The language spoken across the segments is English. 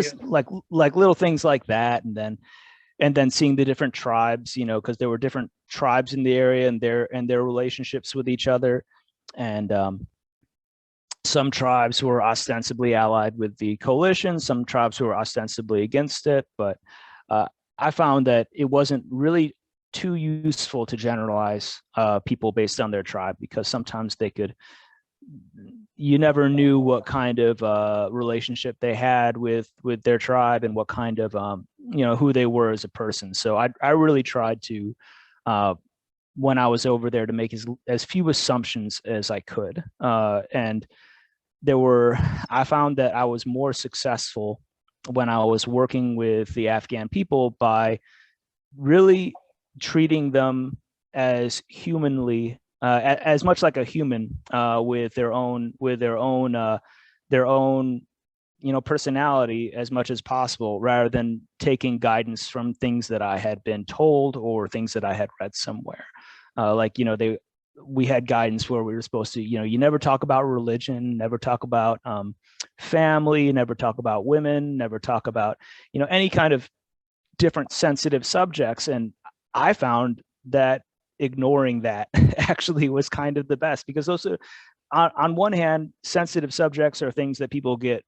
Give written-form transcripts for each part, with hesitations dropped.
just like little things like that, and then seeing the different tribes, you know, because there were different tribes in the area and their relationships with each other, and some tribes who were ostensibly allied with the coalition, some tribes who were ostensibly against it. But I found that it wasn't really too useful to generalize people based on their tribe, because sometimes they could, you never knew what kind of relationship they had with their tribe, and what kind of you know, who they were as a person. So I really tried to when I was over there to make as few assumptions as I could, and I found that I was more successful when I was working with the Afghan people by really treating them as humanly, as much like a human, with their own, you know, personality as much as possible, rather than taking guidance from things that I had been told or things that I had read somewhere. Like, you know, we had guidance where we were supposed to, you know, you never talk about religion, never talk about family, never talk about women, never talk about, you know, any kind of different sensitive subjects. And I found that ignoring that actually was kind of the best, because those are, on one hand, sensitive subjects are things that people get,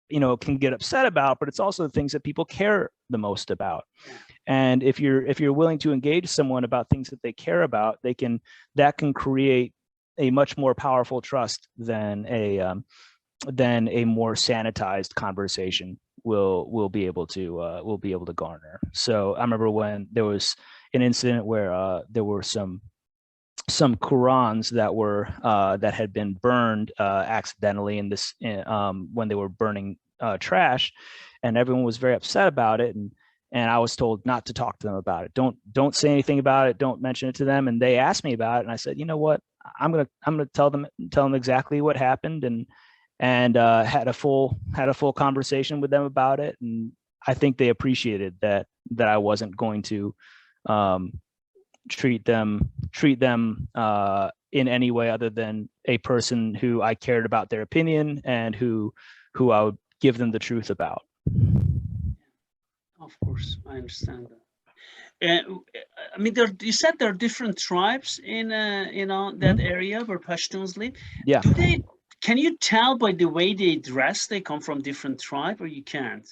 you know, can get upset about, but it's also the things that people care the most about. And if you're willing to engage someone about things that they care about, that can create a much more powerful trust than a more sanitized conversation will be able to garner. So I remember when there was an incident where there were some Qurans that had been burned accidentally in this, when they were burning trash, and everyone was very upset about it, and I was told not to talk to them about it. Don't say anything about it. Don't mention it to them. And they asked me about it, and I said, you know what, I'm gonna tell them exactly what happened, and had a full conversation with them about it. And I think they appreciated that I wasn't going to treat them in any way other than a person who I cared about their opinion, and who I would give them the truth about. Of course, I understand that. I mean, you said there are different tribes in you know, that area where Pashtuns live. Yeah. Can you tell by the way they dress they come from different tribe, or you can't?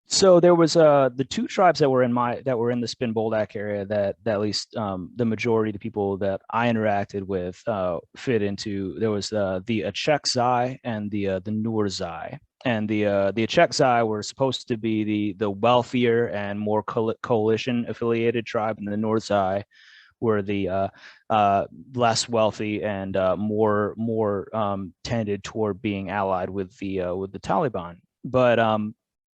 So there was the two tribes that were in the Spin Boldak area that at least the majority of the people that I interacted with fit into. There was the Achekzai and the Nurzai. And the Achekzai were supposed to be the wealthier and more coalition affiliated tribe, and the Nurzai were the less wealthy and more tended toward being allied with the Taliban. But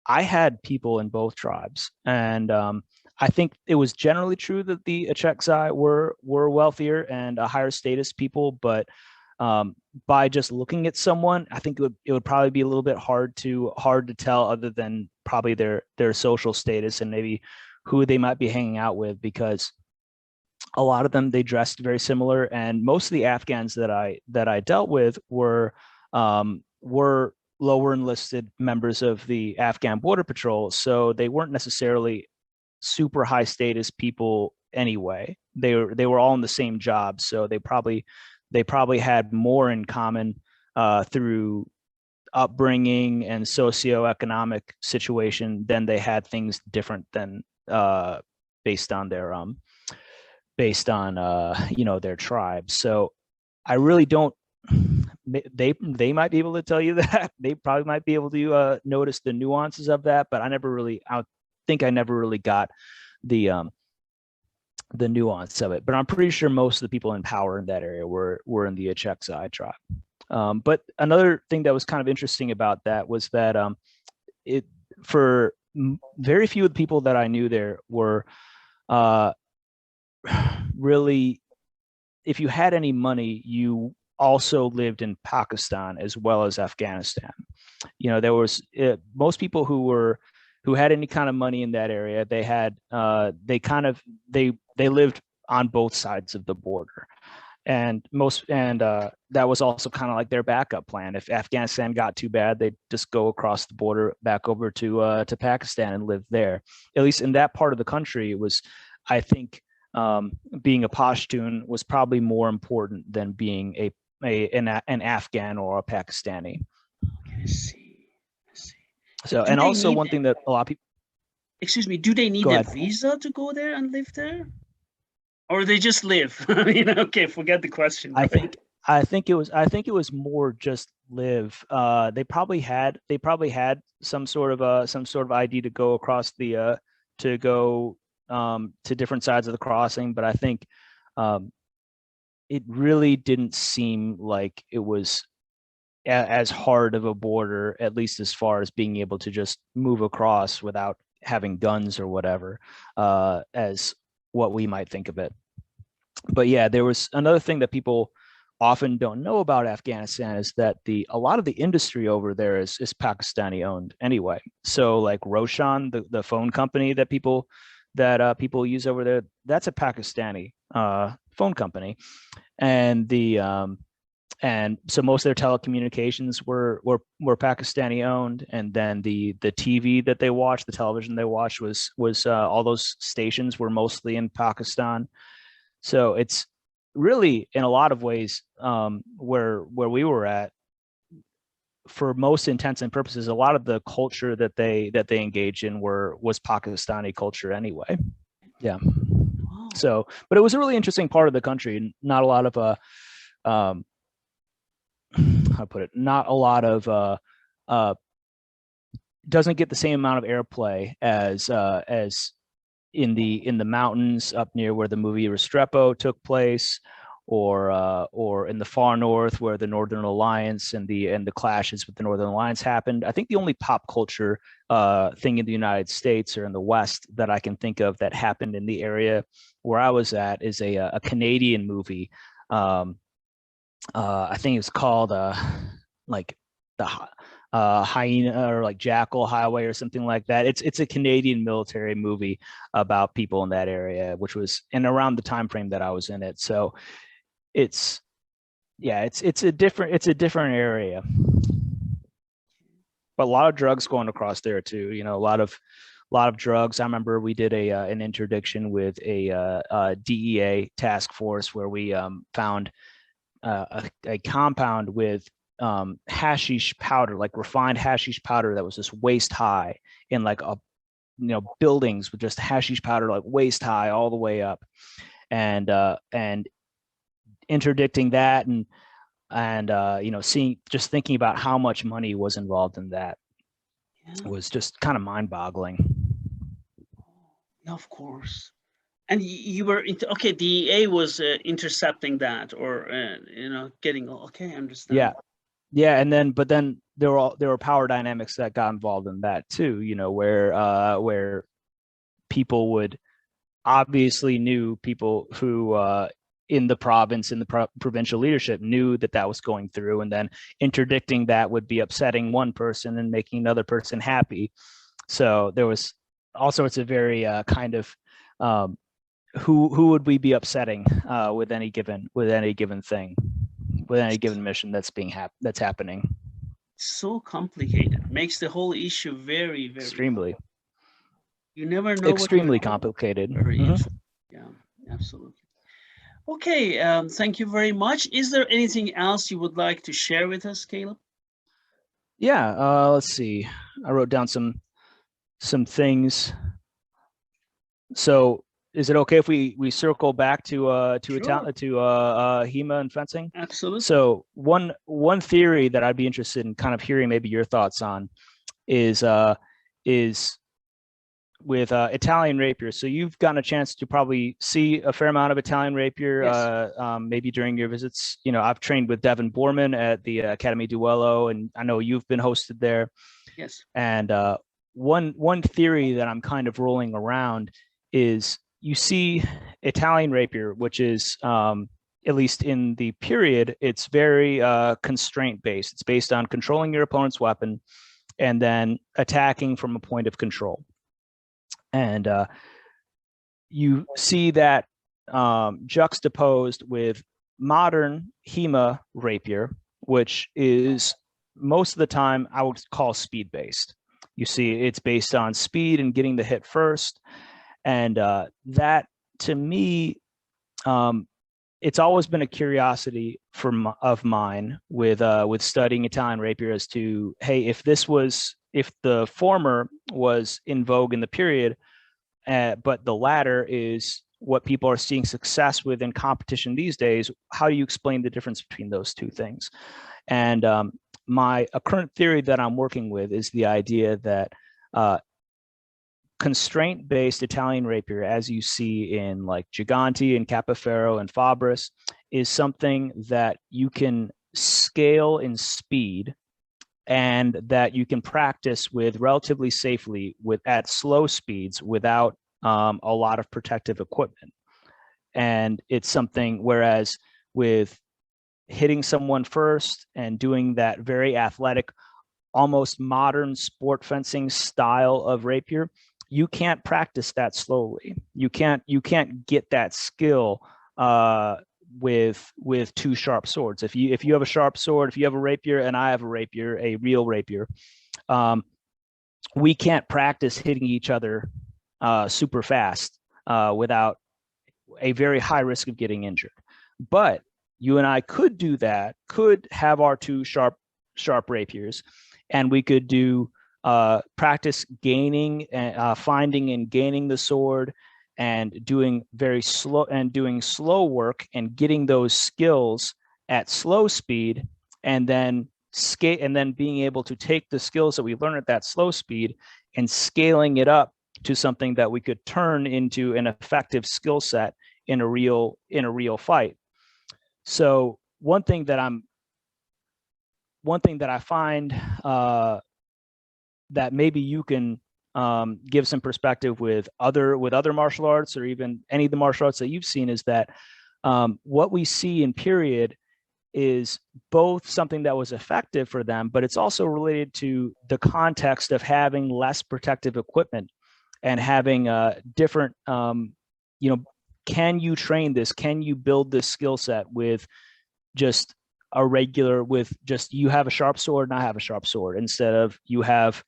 I had people in both tribes, and I think it was generally true that the Achekzai were wealthier and higher status people. But by just looking at someone, I think it would probably be a little bit hard to tell, other than probably their social status and maybe who they might be hanging out with, because a lot of them, they dressed very similar, and most of the Afghans that I dealt with were lower enlisted members of the Afghan Border Patrol, so they weren't necessarily super high status people anyway. They were all in the same job, so they probably had more in common through upbringing and socioeconomic situation than they had things different than based on you know, their tribe. So I really don't. They might be able to tell you that. They probably might be able to notice the nuances of that, but I never really got the nuance of it. But I'm pretty sure most of the people in power in that area were in the Achekzai tribe. But another thing that was kind of interesting about that was that for very few of the people that I knew there were really, if you had any money, you also lived in Pakistan as well as Afghanistan. You know, there was most people who had any kind of money in that area. They had they lived on both sides of the border, that was also kind of like their backup plan. If Afghanistan got too bad, they'd just go across the border back over to Pakistan and live there. At least in that part of the country, it was, I think, being a Pashtun was probably more important than being an Afghan or a Pakistani. I see. I see. So, Do and they also need, one thing that a lot of people, excuse me, do they need go a ahead. visa to go there and live there? Or they just live? I mean, okay, forget the question. I think it was more just live. They probably had some sort of ID to go across the to go to different sides of the crossing, but I think it really didn't seem like it was as hard of a border, at least as far as being able to just move across without having guns or whatever, as what we might think of it. But yeah, there was another thing that people often don't know about Afghanistan is that a lot of the industry over there is Pakistani owned anyway. So like Roshan, the phone company that people use over there, that's a Pakistani phone company, and and so most of their telecommunications were Pakistani owned, and then the TV that they watched, the television they watched was all those stations were mostly in Pakistan. So it's really, in a lot of ways, where we were at, for most intents and purposes, a lot of the culture that they engaged in was Pakistani culture anyway. Yeah. Wow. So, but it was a really interesting part of the country. Not a lot of how to put it, not a lot of doesn't get the same amount of airplay as in the mountains up near where the movie Restrepo took place, or in the far north where the Northern Alliance and the clashes with the Northern Alliance happened. I think the only pop culture thing in the United States or in the West that I can think of that happened in the area where I was at is a Canadian movie. I think it's called like the Hyena or like Jackal Highway or something like that. It's a Canadian military movie about people in that area, which was in around the time frame that I was in it. So it's a different area, but a lot of drugs going across there too. You know, a lot of drugs. I remember we did an interdiction with a DEA task force where we found a compound with hashish powder, like refined hashish powder that was just waist high in like buildings with just hashish powder like waist high all the way up, and interdicting that and thinking about how much money was involved in that was just kind of mind-boggling. Of course. And you were okay. DEA was intercepting that, or getting. Okay, I understand. Yeah, and but then there were power dynamics that got involved in that too. You know, where people would obviously knew people who in the province, in the provincial leadership, knew that was going through, and then interdicting that would be upsetting one person and making another person happy. So there was all sorts of very kind of who would we be upsetting with any given thing, with any given mission that's happening. So complicated, makes the whole issue very, very extremely. You never know. Extremely complicated. Very interesting. Yeah, absolutely. Okay, thank you very much. Is there anything else you would like to share with us, Caleb? Yeah, let's see. I wrote down some things. So is it okay if we circle back to HEMA and fencing? Absolutely. So one theory that I'd be interested in kind of hearing maybe your thoughts on is with Italian rapier. So you've gotten a chance to probably see a fair amount of Italian rapier, yes. Maybe during your visits. You know, I've trained with Devin Borman at the Academy Duello, and I know you've been hosted there. Yes. And one theory that I'm kind of rolling around is you see Italian rapier, which is at least in the period, it's very constraint based. It's based on controlling your opponent's weapon and then attacking from a point of control. And you see that juxtaposed with modern HEMA rapier, which is most of the time I would call speed based. You see, it's based on speed and getting the hit first. And that to me, it's always been a curiosity of mine with studying Italian rapier as to, hey, if the former was in vogue in the period, but the latter is what people are seeing success with in competition these days, how do you explain the difference between those two things? And a current theory that I'm working with is the idea that constraint-based Italian rapier, as you see in like Giganti and Capoferro and Fabris, is something that you can scale in speed and that you can practice with relatively safely at slow speeds without a lot of protective equipment. And it's something, whereas with hitting someone first and doing that very athletic, almost modern sport fencing style of rapier, you can't practice that slowly. You can't get that skill with two sharp swords. If you have a sharp sword, if you have a rapier and I have a rapier, a real rapier, we can't practice hitting each other super fast without a very high risk of getting injured. But you and I could do that, could have our two sharp rapiers, and we could do practice gaining, finding and gaining the sword, and doing slow work and getting those skills at slow speed, and then being able to take the skills that we learn at that slow speed and scaling it up to something that we could turn into an effective skill set in a real fight. So one thing that I find that maybe you can give some perspective with other martial arts, or even any of the martial arts that you've seen, is that what we see in period is both something that was effective for them, but it's also related to the context of having less protective equipment and having different, can you train this? Can you build this skill set with just you have a sharp sword and I have a sharp sword, instead of you have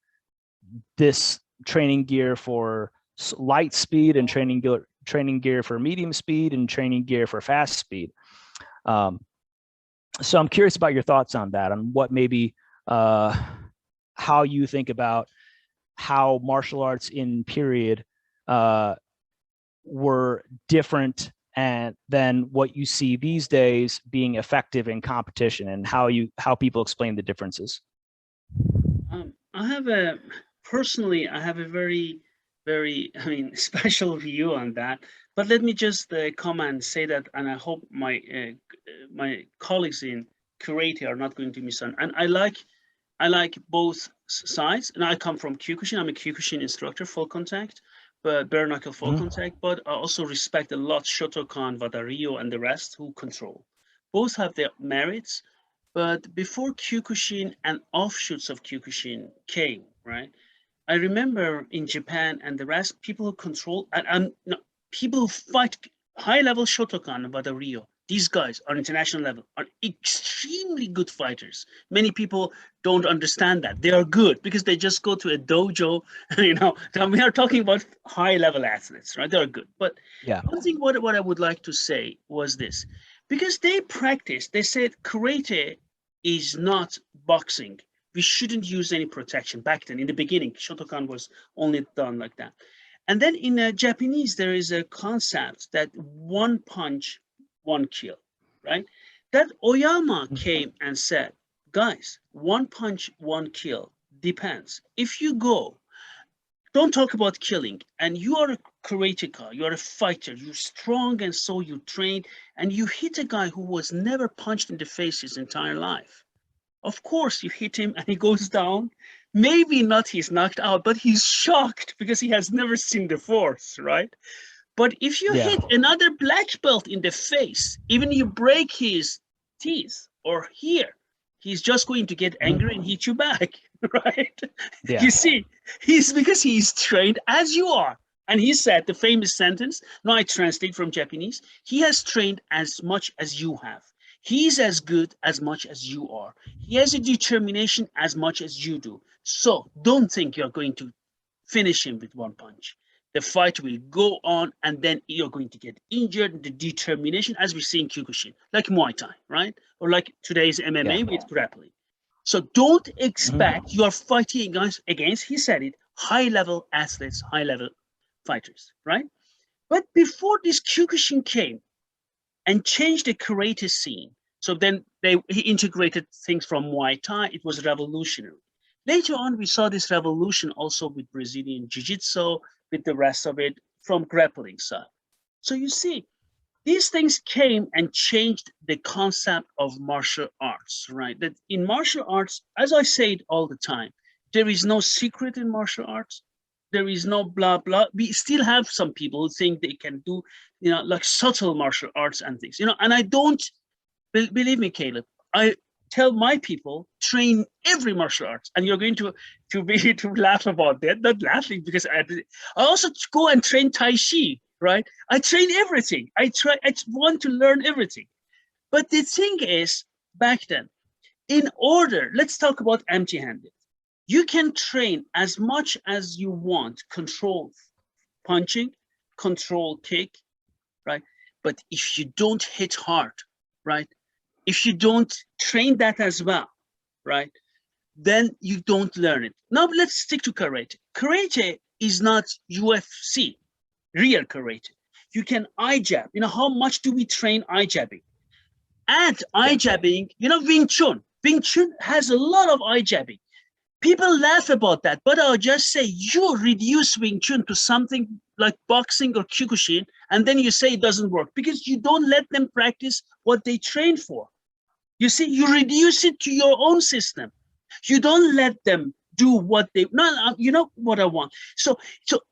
this training gear for light speed and training gear for medium speed and training gear for fast speed. So I'm curious about your thoughts on that, on what maybe how you think about how martial arts in period were different than what you see these days being effective in competition, and how people explain the differences. I have a very, very, special view on that. But let me just say that, and I hope my colleagues in karate are not going to misunderstand. And I like both sides. And I come from Kyokushin. I'm a Kyokushin instructor, full contact, but bare knuckle full contact. But I also respect a lot Shotokan, Wada-ryu, and the rest who control. Both have their merits. But before Kyokushin and offshoots of Kyokushin came, right? I remember in Japan and the rest, people who control people who fight high-level Shotokan and Wada-ryu. These guys on international level are extremely good fighters. Many people don't understand that. They are good because they just go to a dojo. We are talking about high-level athletes, right? They are good. But yeah, one thing what I would like to say was this. Because they said karate is not boxing. We shouldn't use any protection. Back then, in the beginning, Shotokan was only done like that. And then in Japanese, there is a concept that one punch, one kill, right? That Oyama came and said, guys, one punch, one kill depends. If you don't talk about killing, and you are a karateka, you are a fighter, you're strong, and so you train, and you hit a guy who was never punched in the face his entire life. Of course, you hit him and he goes down. Maybe not he's knocked out, but he's shocked because he has never seen the force, right? But if you hit another black belt in the face, even you break his teeth or here, he's just going to get angry and hit you back, right? Yeah. You see, because he's trained as you are, And he said the famous sentence, now I translate from Japanese, he has trained as much as you have. He's as good as much as you are. He has a determination as much as you do. So don't think you're going to finish him with one punch. The fight will go on, and then you're going to get injured. The determination, as we see in Kyokushin, like Muay Thai, right? Or like today's MMA with grappling. So don't expect you're fighting against, he said it, high-level athletes, high-level fighters, right? But before this, Kyokushin came and changed the karate scene. So then he integrated things from Muay Thai. It was revolutionary. Later on, we saw this revolution also with Brazilian Jiu-Jitsu, with the rest of it from grappling side. So you see, these things came and changed the concept of martial arts, right? That in martial arts, as I say it all the time, there is no secret in martial arts. There is no blah, blah. We still have some people who think they can do, like subtle martial arts and things, and I don't, believe me, Caleb, I tell my people, train every martial arts, and you're going to laugh about that. Not laughing, because I also go and train Tai Chi, right? I train everything. I want to learn everything. But the thing is, back then, let's talk about empty-handed. You can train as much as you want, control punching, control kick, right? But if you don't hit hard, right? If you don't train that as well, right? Then you don't learn it. Now let's stick to karate. Karate is not UFC, real karate. You can eye jab. How much do we train eye jabbing? Add eye jabbing, Wing Chun. Wing Chun has a lot of eye jabbing. People laugh about that, but I'll just say, you reduce Wing Chun to something like boxing or Kyokushin, and then you say it doesn't work because you don't let them practice what they train for. You see, you reduce it to your own system. You don't let them do what they, no, you know what I want. So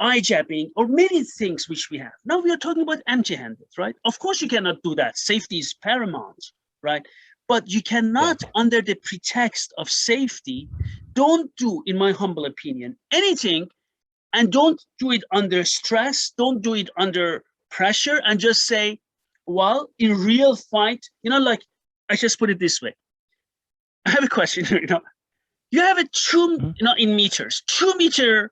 eye jabbing or many things which we have. Now we are talking about empty-handed, right? Of course you cannot do that. Safety is paramount, right? But you cannot, under the pretext of safety, don't do, in my humble opinion, anything, and don't do it under stress, don't do it under pressure, and just say, well, in real fight, like, I just put it this way. I have a question, you have a in meters, 2 meter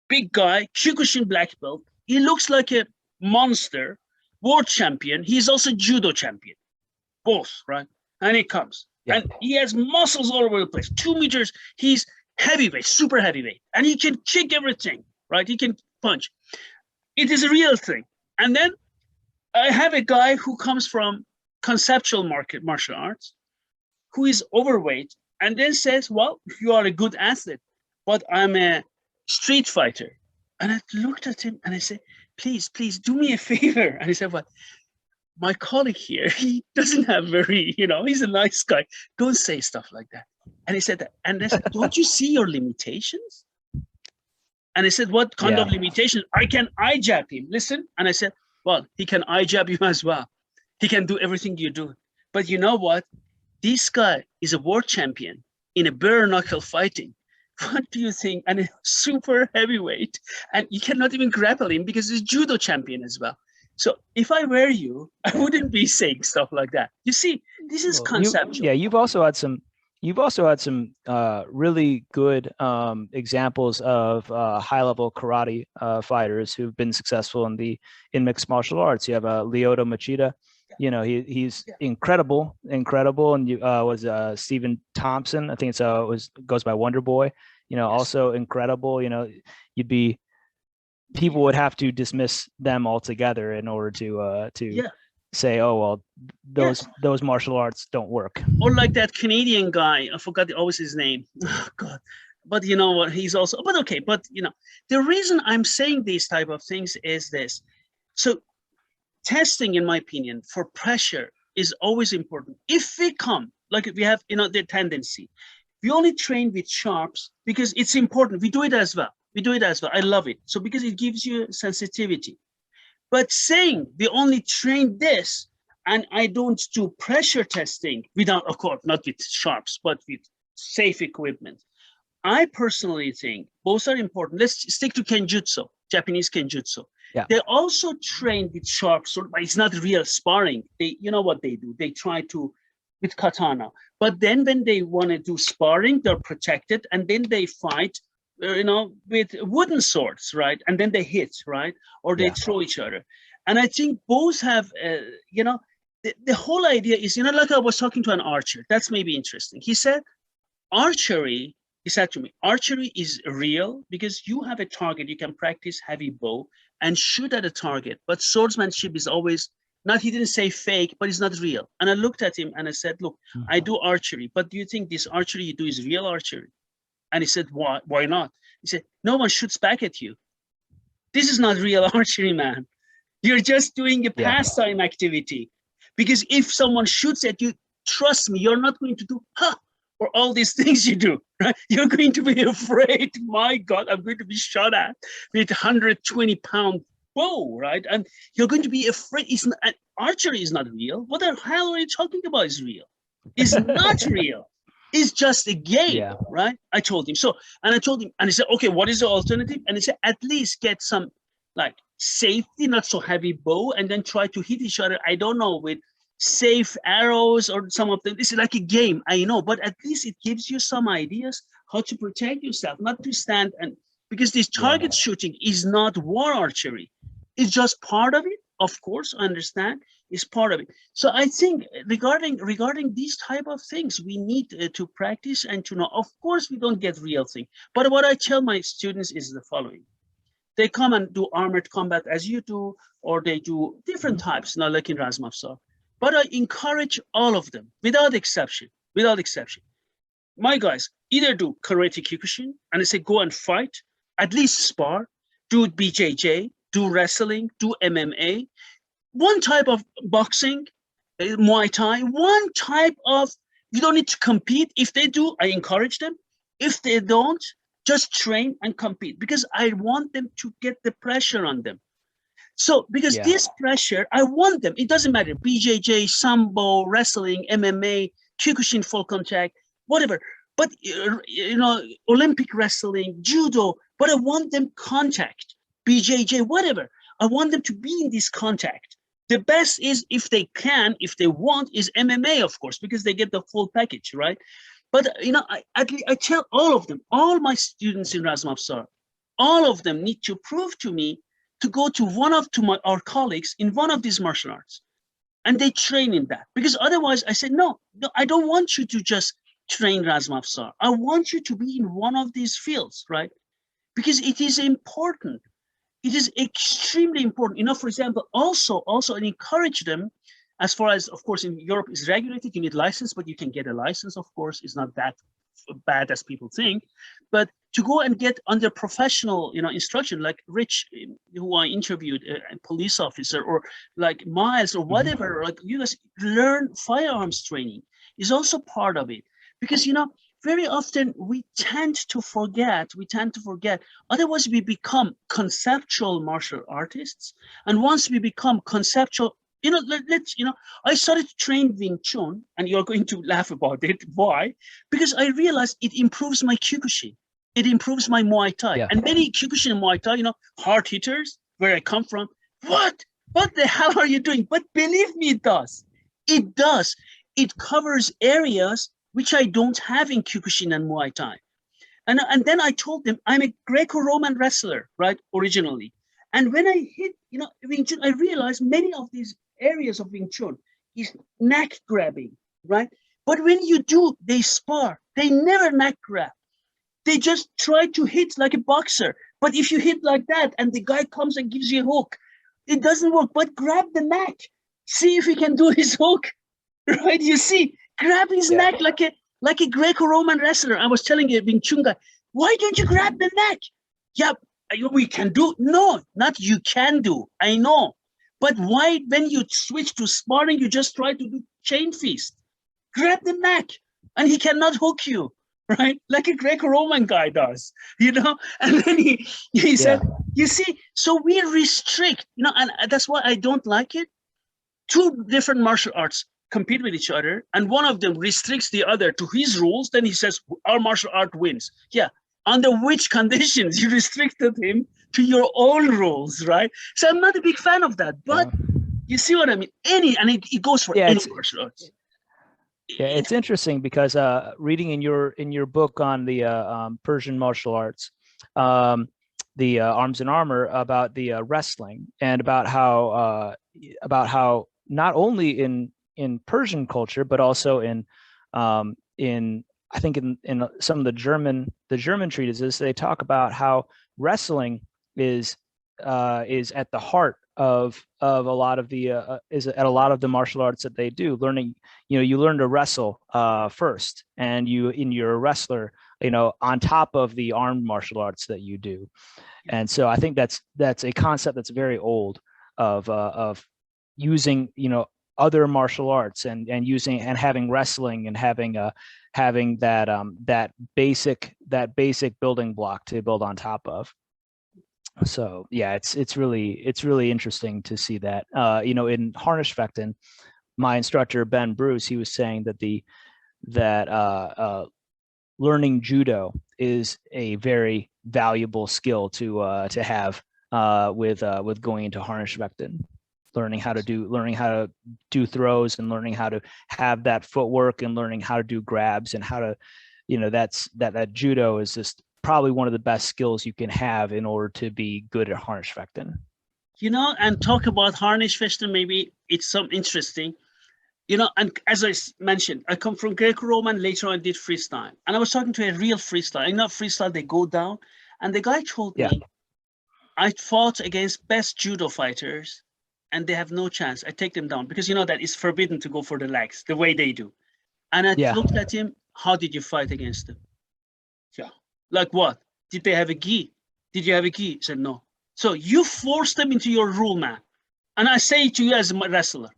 big guy, Kyokushin black belt. He looks like a monster, world champion. He's also judo champion, both, right? And he comes, and he has muscles all over the place. 2 meters, he's heavyweight, super heavyweight, and he can kick everything, right? He can punch. It is a real thing. And then I have a guy who comes from conceptual martial arts, who is overweight, and then says, well, you are a good athlete, but I'm a street fighter. And I looked at him and I said, please do me a favor. And he said, what? My colleague here, he doesn't have very, he's a nice guy. Don't say stuff like that. And he said that. And I said, don't you see your limitations? And I said, what kind of limitations? I can eye jab him. Listen. And I said, well, he can eye jab you as well. He can do everything you do. But you know what? This guy is a world champion in a bare knuckle fighting. What do you think? And a super heavyweight. And you cannot even grapple him because he's judo champion as well. So if I were you, I wouldn't be saying stuff like that. You see, this is conceptual. You've also had some really good examples of high-level karate fighters who've been successful in mixed martial arts. You have Lyoto Machida. He's incredible, and you was Stephen Thompson. I think goes by Wonder Boy. Also incredible. People would have to dismiss them altogether in order to say, oh well, those martial arts don't work. Or like that Canadian guy, I forgot always his name. Oh God. But you know what? He's also. But okay. But the reason I'm saying these type of things is this. So testing, in my opinion, for pressure is always important. If we come, like we have, the tendency, we only train with sharps because it's important. We do it as well. I love it. So because it gives you sensitivity. But saying we only train this and I don't do pressure testing without, of course, not with sharps, but with safe equipment, I personally think both are important. Let's stick to Kenjutsu, Japanese Kenjutsu. Yeah. They also train with sharp sword, but it's not real sparring. They, you know what they do? They try to with katana. But then when they want to do sparring, they're protected, and then they fight, with wooden swords, right? And then they hit, right? Or they throw each other. And I think both have, the whole idea is, like I was talking to an archer. That's maybe interesting. He said, archery, he said to me, archery is real because you have a target. You can practice heavy bow and shoot at a target. But swordsmanship is always not, he didn't say fake, but it's not real. And I looked at him and I said, look, I do archery, but do you think this archery you do is real archery? And he said, why not? He said, no one shoots back at you. This is not real archery, man. You're just doing a pastime activity. Because if someone shoots at you, trust me, you're not going to do, or all these things you do, right? You're going to be afraid, my God, I'm going to be shot at with 120-pound bow, right? And you're going to be afraid. Archery is not real. What the hell are you talking about is real? It's not real. It's just a game, right? I told him. And I told him, and he said, okay, what is the alternative? And he said, at least get some like safety, not so heavy bow, and then try to hit each other, I don't know, with safe arrows or some of them. This is like a game, I know, but at least it gives you some ideas how to protect yourself, not to stand and, because this target shooting is not war archery. It's just part of it. Of course, I understand, it's part of it. So I think regarding these type of things, we need to practice and to know. Of course, we don't get real thing, but what I tell my students is the following. They come and do armored combat as you do, or they do different types, not like in Razmafzar. But I encourage all of them, without exception. My guys, either do karate kyokushin, and I say go and fight, at least spar, do BJJ, do wrestling, do MMA, one type of boxing, Muay Thai, one type of, you don't need to compete. If they do, I encourage them. If they don't, just train and compete, because I want them to get the pressure on them. So, because this pressure, I want them, it doesn't matter, BJJ, Sambo, wrestling, MMA, Kyokushin, full contact, whatever. But, Olympic wrestling, judo, but I want them contact, BJJ, whatever. I want them to be in this contact. The best is, if they can, if they want, is MMA, of course, because they get the full package, right? But, I tell all of them, all my students in Razmafzar, all of them need to prove to me to go to our colleagues in one of these martial arts, and they train in that. Because otherwise, I said, no, I don't want you to just train Razmafzar. I want you to be in one of these fields, right? Because it is important. It is extremely important. For example, also I encourage them, as far as, of course, in Europe is regulated, you need license, but you can get a license, of course. It's not that bad as people think. But to go and get under professional, instruction, like Rich, who I interviewed, a police officer, or like Miles, or whatever, like you guys learn firearms training is also part of it. Because, very often we tend to forget, otherwise we become conceptual martial artists. And once we become conceptual, I started to train Wing Chun, and you're going to laugh about it. Why? Because I realized it improves my Kyokushin. It improves my Muay Thai. And many Kyokushin and Muay Thai, hard hitters, where I come from, what the hell are you doing? But believe me, it does. It does. It covers areas which I don't have in Kyokushin and Muay Thai. And then I told them, I'm a Greco-Roman wrestler, right, originally. And when I hit, Wing Chun, I realized many of these areas of Wing Chun is neck grabbing, right? But when you do, they spar. They never neck grab. They just try to hit like a boxer. But if you hit like that and the guy comes and gives you a hook, it doesn't work. But grab the neck. See if he can do his hook, right? You see, grab his neck like a Greco-Roman wrestler. I was telling you, Wing Chun guy, why don't you grab the neck? Yeah, we can do. No, not you can do. I know. But why, when you switch to sparring, you just try to do chain fist? Grab the neck, and he cannot hook you, right? Like a Greco-Roman guy does, And then he said, you see, so we restrict, and that's why I don't like it. Two different martial arts. compete with each other, and one of them restricts the other to his rules, then he says, our martial art wins. Yeah, under which conditions you restricted him to your own rules, right? So I'm not a big fan of that, but you see what I mean? And it goes for any martial arts. Yeah, it's interesting because reading in your book on the Persian martial arts, the Arms and Armor, about the wrestling, and about how not only in Persian culture but also in I think in some of the German treatises, they talk about how wrestling is at the heart of a lot of the is at a lot of the martial arts that they do. Learning, you learn to wrestle first, and you're a wrestler, on top of the armed martial arts that you do. And so I think that's a concept that's very old, of using other martial arts, and using and having wrestling, and having that basic building block to build on top of. So yeah, it's really interesting to see that. In Harnischfechten, my instructor Ben Bruce, he was saying that learning judo is a very valuable skill to have with going into Harnischfechten, learning how to do throws, and learning how to have that footwork, and learning how to do grabs, and how to that judo is just probably one of the best skills you can have in order to be good at Harnischfechten. And talk about Harnischfechten, maybe it's some interesting. And as I mentioned, I come from Greco-Roman, later on I did freestyle. And I was talking to a real freestyle. Freestyle, they go down. And the guy told me, I fought against best judo fighters, and they have no chance. I take them down, because that it's forbidden to go for the legs the way they do. And I looked at him, how did you fight against them? Yeah. Like what? Did they have a gi? Did you have a gi? He said, no. So you forced them into your rule, man. And I say to you as a wrestler.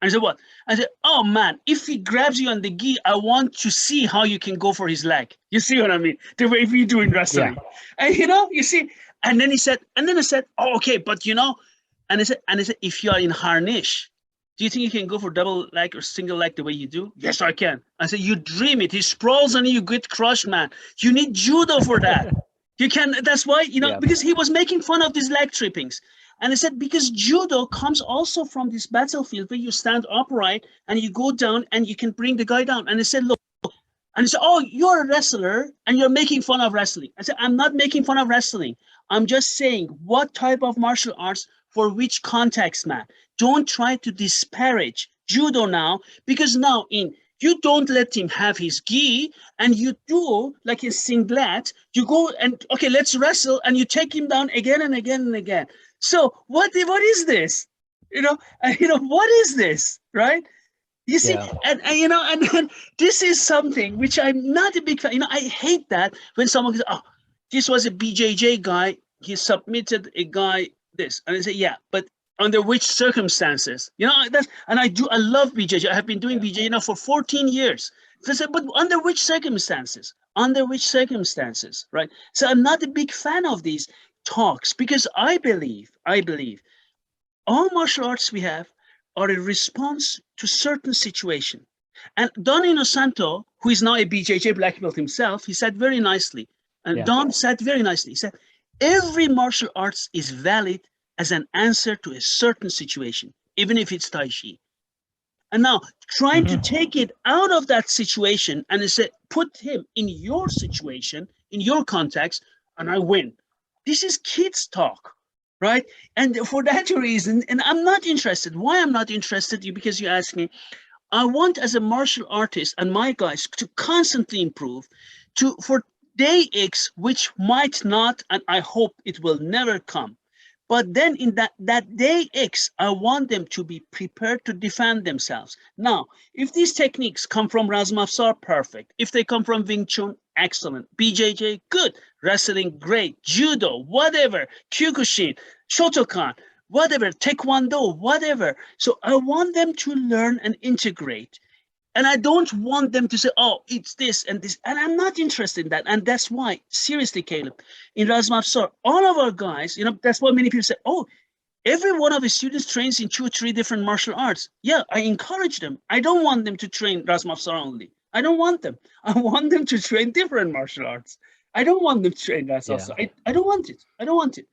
And I said, what? I said, oh man, if he grabs you on the gi, I want to see how you can go for his leg. You see what I mean? The way we do in wrestling. Yeah. And you see, and then I said, oh, okay, but and I said, if you are in harnish, do you think you can go for double leg or single leg the way you do? Yes, I can. I said, you dream it. He sprawls on you, get crushed, man. You need judo for that. You can. That's why, because he was making fun of these leg trippings. And I said, because judo comes also from this battlefield where you stand upright and you go down and you can bring the guy down. And I said, look, and he said, oh, you're a wrestler and you're making fun of wrestling. I said, I'm not making fun of wrestling. I'm just saying what type of martial arts for which context, man. Don't try to disparage judo now, because now you don't let him have his gi, and you do like a singlet. You go and, okay, let's wrestle, and you take him down again and again and again. So what is this? What is this, right? You see, and this is something which I'm not a big fan. I hate that when someone says, oh, this was a BJJ guy, he submitted a guy this, and I say, yeah, but under which circumstances? I love BJJ. I have been doing BJJ for 14 years. So I said, but under which circumstances? Under which circumstances, right? So I'm not a big fan of these talks, because I believe all martial arts we have are a response to certain situation. And Don Inosanto, who is now a BJJ black belt himself, he said very nicely, and Don said very nicely, he said, every martial arts is valid as an answer to a certain situation, even if it's Tai Chi. And now trying to take it out of that situation and say, put him in your situation, in your context, and I win. This is kids talk, right? And for that reason, and I'm not interested. Why I'm not interested? Because you asked me, I want, as a martial artist and my guys, to constantly improve, for day X, which might not, and I hope it will never come. But then in that day X, I want them to be prepared to defend themselves. Now, if these techniques come from Razmafzar, perfect. If they come from Wing Chun, excellent. BJJ, good. Wrestling, great. Judo, whatever. Kyokushin, Shotokan, whatever. Taekwondo, whatever. So I want them to learn and integrate. And I don't want them to say, oh, it's this and this. And I'm not interested in that. And that's why, seriously, Caleb, in Razmafzar, all of our guys, that's why many people say, oh, Every one of the students trains in 2 or 3 different martial arts. Yeah, I encourage them. I don't want them to train Razmavsar only. I don't want them. I want them to train different martial arts. I don't want them to train Razmavsar. I don't want it. I don't want it.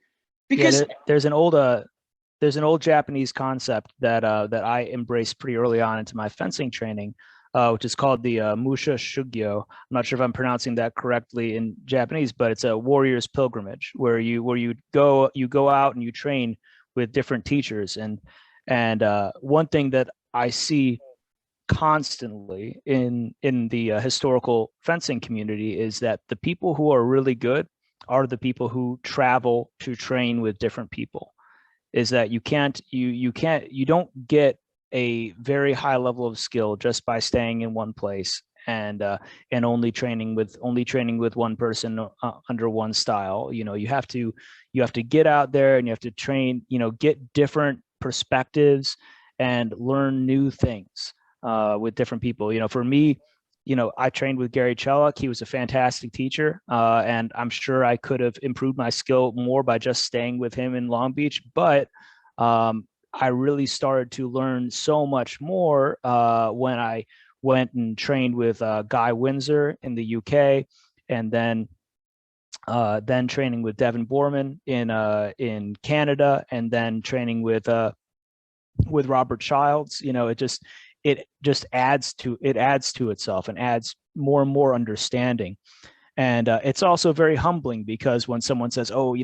Because there's an old Japanese concept that that I embraced pretty early on into my fencing training, which is called the Musha Shugyo. I'm not sure if I'm pronouncing that correctly in Japanese, but it's a warrior's pilgrimage where you go out and you train with different teachers. And one thing that I see constantly in the historical fencing community is that the people who are really good are the people who travel to train with different people. Is that you don't get a very high level of skill just by staying in one place and only training with one person under one style. You have to get out there and you have to train, get different perspectives and learn new things with different people. For me, I trained with Gary Chellick. He was a fantastic teacher, and I'm sure I could have improved my skill more by just staying with him in Long Beach. But I really started to learn so much more when I went and trained with Guy Windsor in the UK, and then training with Devin Borman in Canada, and then training with Robert Childs. It just adds to itself and adds more and more understanding. And it's also very humbling because when someone says, oh,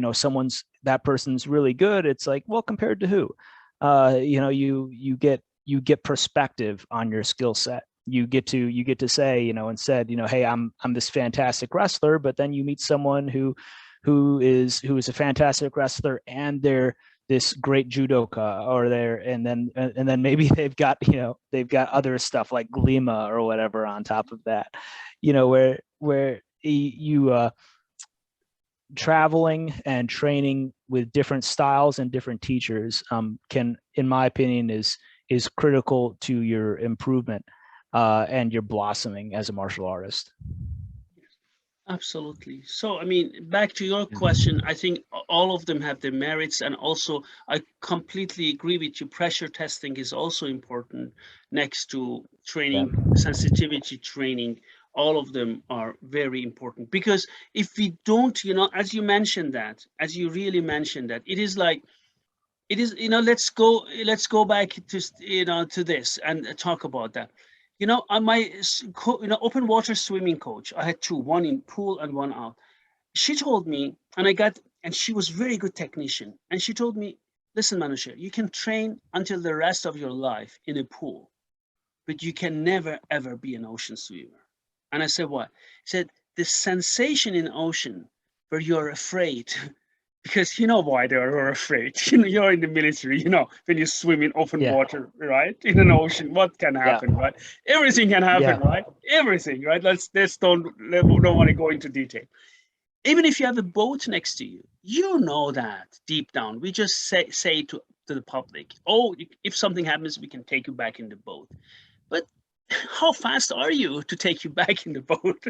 that person's really good, it's like, well, compared to who? You get perspective on your skill set. You get to say, instead, hey, I'm this fantastic wrestler, but then you meet someone who is a fantastic wrestler and they're this great judoka, or and then maybe they've got other stuff like glima or whatever on top of that, where you traveling and training with different styles and different teachers can, in my opinion, is critical to your improvement and your blossoming as a martial artist. Absolutely. So, back to your question, I think all of them have their merits. And also, I completely agree with you. Pressure testing is also important next to training, sensitivity training. All of them are very important, because if we don't, as you really mentioned that, it is, let's go back to, to this and talk about that. My open water swimming coach, I had 2, one in pool and one out. She told me, and she was very good technician. And she told me, listen, Manusher, you can train until the rest of your life in a pool, but you can never, ever be an ocean swimmer. And I said, why? She said, the sensation in ocean where you're afraid, because why they are afraid. You're in the military, when you swim in open water, right? In an ocean, what can happen, right? Everything can happen, right? Everything, right? Let's don't want to go into detail. Even if you have a boat next to you, that deep down. We just say to the public, oh, if something happens, we can take you back in the boat. But how fast are you to take you back in the boat?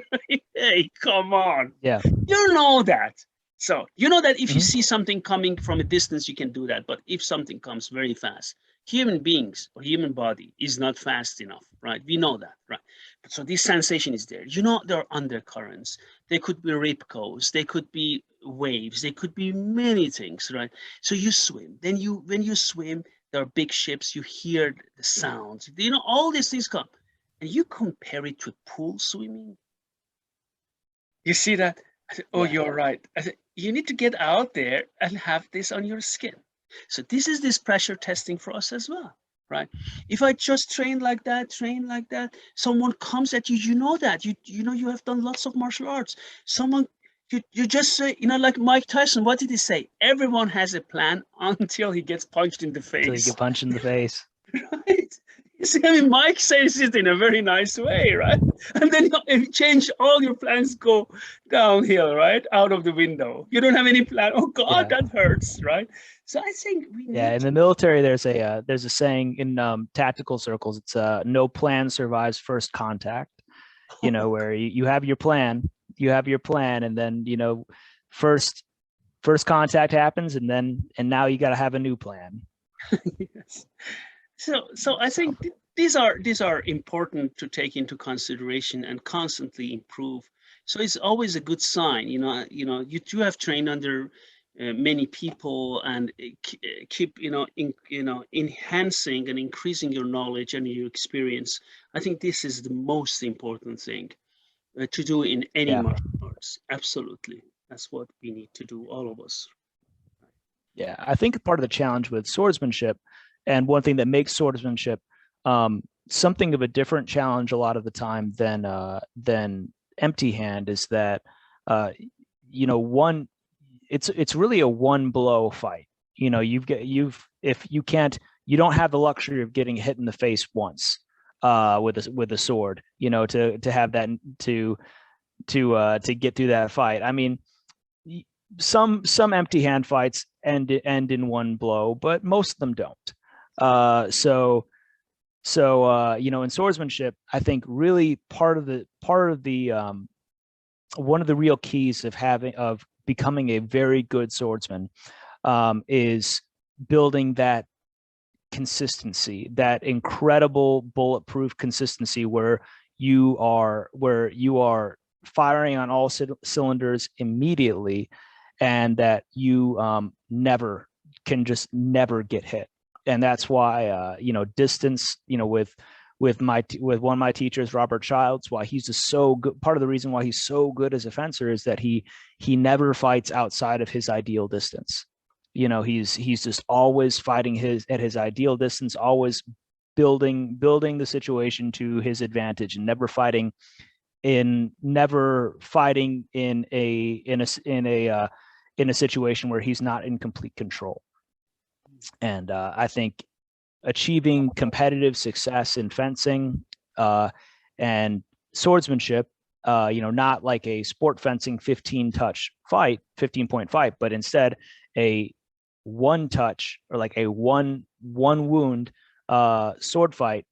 Hey, come on. Yeah. You know that. So that if you see something coming from a distance, you can do that. But if something comes very fast, human beings or human body is not fast enough, right? We know that, right? So this sensation is there. There are undercurrents. There could be ripcoes. There could be waves. There could be many things, right? So you swim. Then when you swim, there are big ships. You hear the sounds. All these things come. And you compare it to pool swimming. You see that? I said, oh, you're right. I said, you need to get out there and have this on your skin. So this is this pressure testing for us as well, right? If I just train like that, someone comes at you, that, you have done lots of martial arts. Someone, you just say, like Mike Tyson, what did he say? Everyone has a plan until he gets punched in the face. Until you get punched in the face. Right? You see, Mike says it in a very nice way, right? And then if you change, all your plans go downhill, right? Out of the window. You don't have any plan. Oh God, that hurts, right? So I think we need in the military, there's a saying in tactical circles. It's no plan survives first contact. Where you have your plan, and then first first contact happens, and now you got to have a new plan. Yes. So I think these are important to take into consideration and constantly improve. So it's always a good sign, you do have trained under many people, and keep enhancing and increasing your knowledge and your experience. I think this is the most important thing to do in any Yeah. martial arts. Absolutely, that's what we need to do, all of us. Yeah, I think part of the challenge with swordsmanship, and one thing that makes swordsmanship something of a different challenge a lot of the time than empty hand, is that it's really a one blow fight. You don't have the luxury of getting hit in the face once with a sword, to have that to get through that fight. I mean, some empty hand fights end in one blow, but most of them don't. So in swordsmanship, I think really part of the one of the real keys of becoming a very good swordsman is building that consistency, that incredible bulletproof consistency where you are firing on all cylinders immediately, and that you never get hit. And that's why distance, with one of my teachers, Robert Childs, why he's just so good. Part of the reason why he's so good as a fencer is that he never fights outside of his ideal distance. He's just always fighting at his ideal distance, always building the situation to his advantage, and never fighting in a situation where he's not in complete control. And I think achieving competitive success in fencing and swordsmanship, not like a sport fencing 15-point fight, but instead a one touch, or like a one wound sword fight.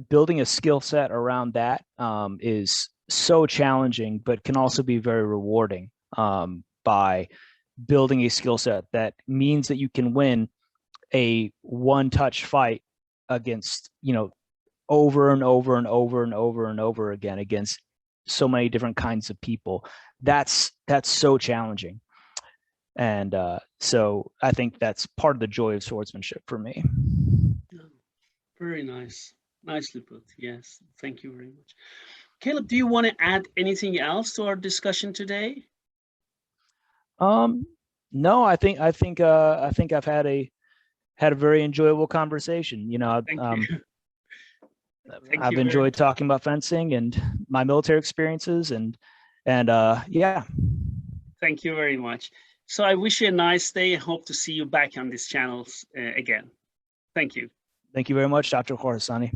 Building a skill set around that is so challenging, but can also be very rewarding by building a skill set that means that you can win a one-touch fight against, over and over and over and over and over again against so many different kinds of people. That's so challenging. And so I think that's part of the joy of swordsmanship for me. Very nice. Nicely put. Yes. Thank you very much. Caleb, do you want to add anything else to our discussion today? No, I think I've had a very enjoyable conversation. I've enjoyed talking about fencing and my military experiences, and yeah. Thank you very much. So I wish you a nice day. Hope to see you back on these channels again. Thank you. Thank you very much, Dr. Khorasani.